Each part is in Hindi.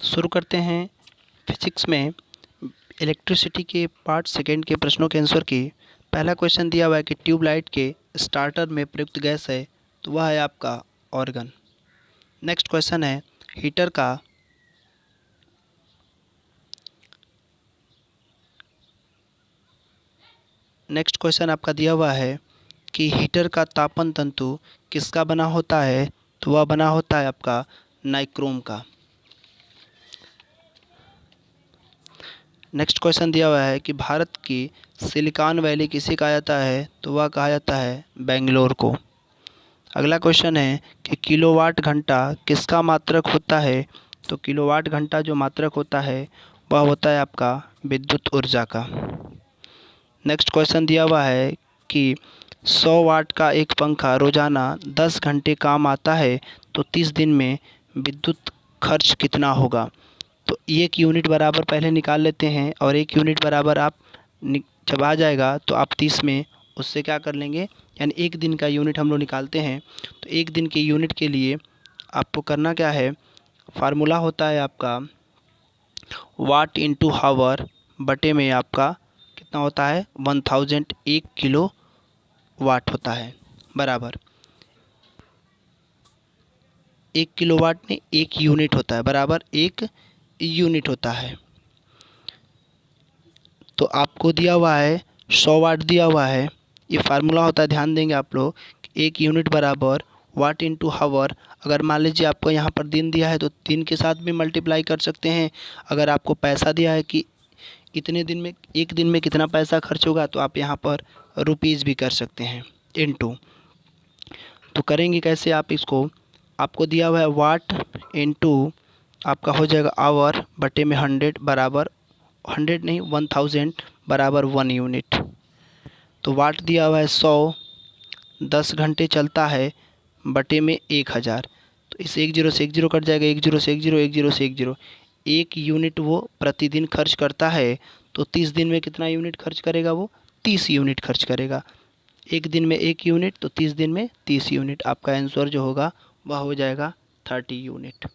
शुरू करते हैं फिजिक्स में इलेक्ट्रिसिटी के पार्ट सेकंड के प्रश्नों के आंसर की। पहला क्वेश्चन दिया हुआ है कि ट्यूबलाइट के स्टार्टर में प्रयुक्त गैस है, तो वह है आपका ऑर्गन। नेक्स्ट क्वेश्चन है हीटर का नेक्स्ट क्वेश्चन आपका दिया हुआ है कि हीटर का तापन तंतु किसका बना होता है, तो वह बना होता है आपका नाइक्रोम का। नेक्स्ट क्वेश्चन दिया हुआ है कि भारत की सिलिकॉन वैली किसे कहा जाता है, तो वह कहा जाता है बेंगलोर को। अगला क्वेश्चन है कि किलोवाट घंटा किसका मात्रक होता है, तो किलोवाट घंटा जो मात्रक होता है वह होता है आपका विद्युत ऊर्जा का। नेक्स्ट क्वेश्चन दिया हुआ है कि 100 वाट का एक पंखा रोजाना 10 घंटे काम आता है, तो 30 दिन में विद्युत खर्च कितना होगा। तो एक यूनिट बराबर पहले निकाल लेते हैं और एक यूनिट बराबर आप जब आ जाएगा तो आप 30 में उससे क्या कर लेंगे, यानी एक दिन का यूनिट हम लोग निकालते हैं। तो एक दिन के यूनिट के लिए आपको करना क्या है, फार्मूला होता है आपका वाट इंटू हावर बटे में आपका कितना होता है 1000 1 किलो वाट होता है, बराबर 1 किलोवाट में 1 यूनिट होता है, बराबर 1 यूनिट होता है। तो आपको दिया हुआ है 100 वाट दिया हुआ है, ये फार्मूला होता है, ध्यान देंगे आप लोग। 1 यूनिट बराबर वाट इंटू हावर। अगर मान लीजिए आपको यहाँ पर दिन दिया है तो दिन के साथ भी मल्टीप्लाई कर सकते हैं। अगर आपको पैसा दिया है कि इतने दिन में, एक दिन में कितना पैसा खर्च होगा, तो आप यहाँ पर रुपीज़ भी कर सकते हैं इनटू। तो करेंगे कैसे आप इसको, आपको दिया हुआ है वाट इनटू आपका हो जाएगा आवर बटे में 100 बराबर 100 नहीं 1000 बराबर 1 यूनिट। तो वाट दिया हुआ है 100, 10 घंटे चलता है बटे में 1000। तो इस 10 से 10 कट जाएगा, 10 से 10, 10 से 10, 1 यूनिट वो प्रतिदिन खर्च करता है। तो 30 दिन में कितना यूनिट खर्च करेगा, वो 30 यूनिट खर्च करेगा। एक दिन में 1 यूनिट, तो 30 दिन में 30 यूनिट। आपका आंसर जो होगा वह हो जाएगा 30 यूनिट।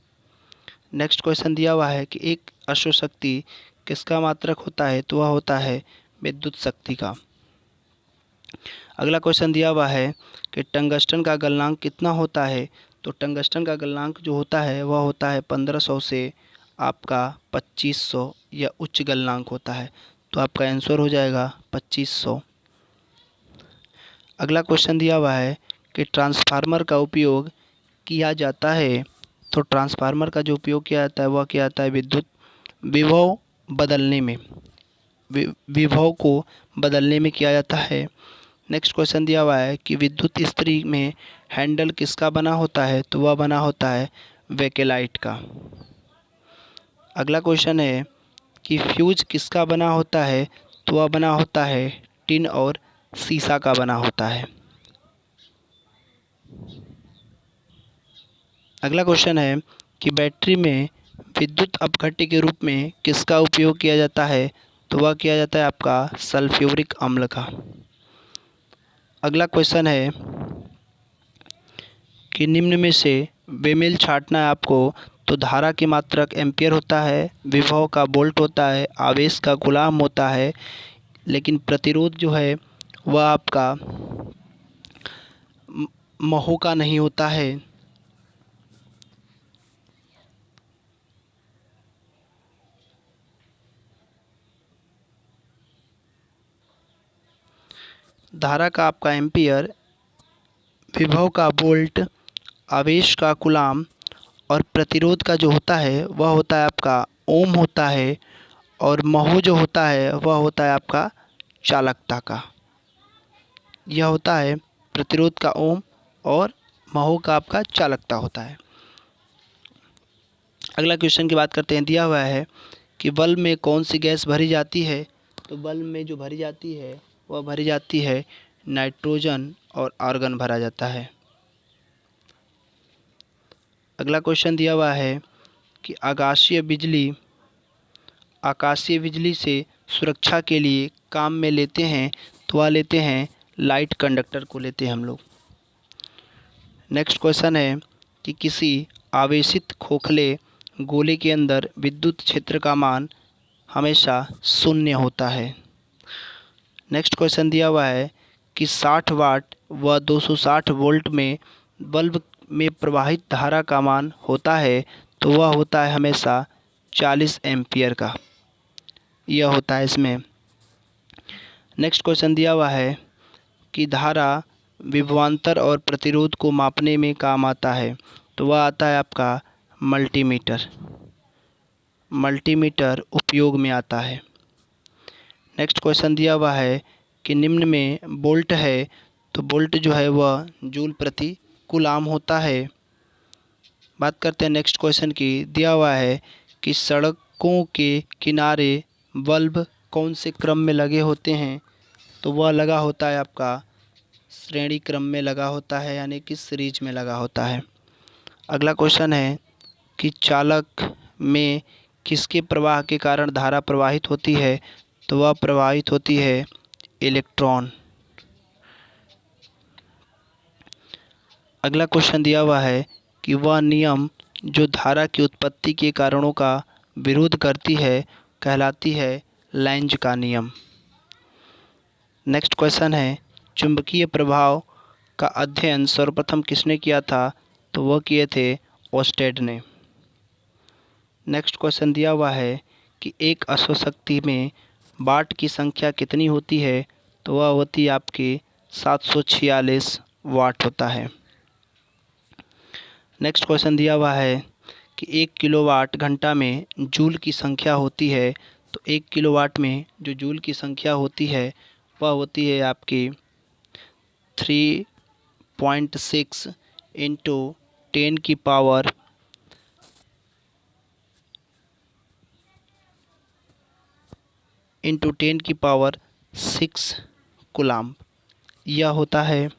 नेक्स्ट क्वेश्चन दिया हुआ है कि एक अश्वशक्ति किसका मात्रक होता है, तो वह होता है विद्युत शक्ति का। अगला क्वेश्चन दिया हुआ है कि टंगस्टन का गलनांक कितना होता है, तो टंगस्टन का गलनांक जो होता है वह होता है 1500 से आपका 2500, यह उच्च गलनांक होता है। तो आपका आंसर हो जाएगा 2500। अगला क्वेश्चन दिया हुआ है कि ट्रांसफार्मर का उपयोग किया जाता है, तो ट्रांसफार्मर का जो उपयोग किया जाता है वह किया जाता है विद्युत विभव बदलने में, विभव को बदलने में किया जाता है। नेक्स्ट क्वेश्चन दिया हुआ है कि विद्युत इस्त्री में हैंडल किसका बना होता है, तो वह बना होता है बेकेलाइट का। अगला क्वेश्चन है कि फ्यूज किसका बना होता है, तो वह बना होता है टिन और सीसा का बना होता है। अगला क्वेश्चन है कि बैटरी में विद्युत अपघट्य के रूप में किसका उपयोग किया जाता है, तो वह किया जाता है आपका सल्फ्यूरिक अम्ल का। अगला क्वेश्चन है कि निम्न में से बेमेल छांटना है आपको, तो धारा की मात्रक एम्पियर होता है, विभव का वोल्ट होता है, आवेश का कूलम्ब होता है, लेकिन प्रतिरोध जो है वह आपका महो का नहीं होता है। धारा का आपका एम्पियर, विभव का वोल्ट, आवेश का कूलम्ब और प्रतिरोध का जो होता है वह होता है आपका ओम होता है, और महो जो होता है वह होता है आपका चालकता का। यह होता है प्रतिरोध का ओम और महो का आपका चालकता होता है। अगला क्वेश्चन की बात करते हैं। दिया हुआ है कि बल्ब में कौन सी गैस भरी जाती है, तो बल्ब में जो भरी जाती है वह भरी जाती है नाइट्रोजन और आर्गन भरा जाता है। अगला क्वेश्चन दिया हुआ है कि आकाशीय बिजली से सुरक्षा के लिए काम में लेते हैं, तो वह लेते हैं लाइट कंडक्टर को लेते हैं हम लोग। नेक्स्ट क्वेश्चन है कि किसी आवेशित खोखले गोले के अंदर विद्युत क्षेत्र का मान हमेशा शून्य होता है। नेक्स्ट क्वेश्चन दिया हुआ है कि 60 वाट व 260 वोल्ट में बल्ब में प्रवाहित धारा का मान होता है तो वह होता है हमेशा 40 एम्पियर का। यह होता है इसमें। नेक्स्ट क्वेश्चन दिया हुआ है कि धारा विभवांतर और प्रतिरोध को मापने में काम आता है तो वह आता है आपका मल्टीमीटर। मल्टीमीटर उपयोग में आता है। नेक्स्ट क्वेश्चन दिया हुआ है कि निम्न में वोल्ट है तो वोल्ट जो है वह जूल प्रति कूलाम होता है। बात करते हैं नेक्स्ट क्वेश्चन की। दिया हुआ है कि सड़कों के किनारे बल्ब कौन से क्रम में लगे होते हैं तो वह लगा होता है आपका श्रेणी क्रम में लगा होता है, यानी कि सीरीज में लगा होता है। अगला क्वेश्चन है कि चालक में किसके प्रवाह के कारण धारा प्रवाहित होती है तो वह प्रवाहित होती है इलेक्ट्रॉन। अगला क्वेश्चन दिया हुआ है कि वह नियम जो धारा की उत्पत्ति के कारणों का विरोध करती है कहलाती है लेंज का नियम। नेक्स्ट क्वेश्चन है चुंबकीय प्रभाव का अध्ययन सर्वप्रथम किसने किया था तो वह किए थे ओस्टेड ने। नेक्स्ट क्वेश्चन दिया हुआ है कि एक अश्वशक्ति में वाट की संख्या कितनी होती है तो वह होती है आपकी 746 वाट होता है। नेक्स्ट क्वेश्चन दिया हुआ है कि 1 किलोवाट घंटा में जूल की संख्या होती है तो 1 किलोवाट में जो जूल की संख्या होती है वह होती है आपकी 3.6 इंटू 10 की पावर 6 कूलाम। यह होता है।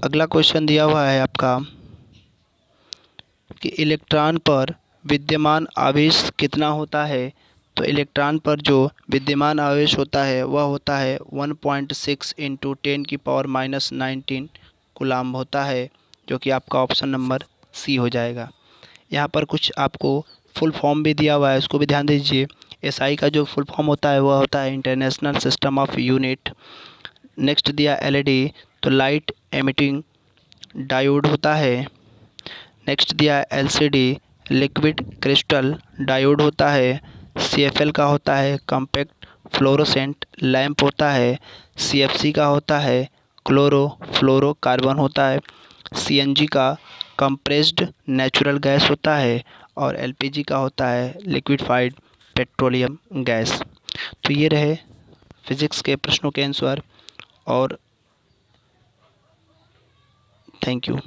अगला क्वेश्चन दिया हुआ है आपका कि इलेक्ट्रॉन पर विद्यमान आवेश कितना होता है तो इलेक्ट्रॉन पर जो विद्यमान आवेश होता है वह होता है 1.6 इंटू 10 की पावर -19 कूलाम होता है, जो कि आपका ऑप्शन नंबर सी हो जाएगा। यहाँ पर कुछ आपको फुल फॉर्म भी दिया हुआ है, उसको भी ध्यान दीजिए। एसआई का जो फुल फॉर्म होता है वह होता है international system of unit. Next दिया एलईडी तो लाइट एमिटिंग डायोड होता है। नेक्स्ट दिया एलसीडी लिक्विड क्रिस्टल डायोड होता है। सीएफएल का होता है कॉम्पैक्ट फ्लोरोसेंट लैंप होता है। सीएफसी का होता है क्लोरोफ्लोरोकार्बन होता है। सीएनजी का कंप्रेस्ड नेचुरल गैस होता है और एलपीजी का होता है लिक्विफाइड पेट्रोलियम गैस। तो ये रहे फिजिक्स के प्रश्नों के आंसर और थैंक यू।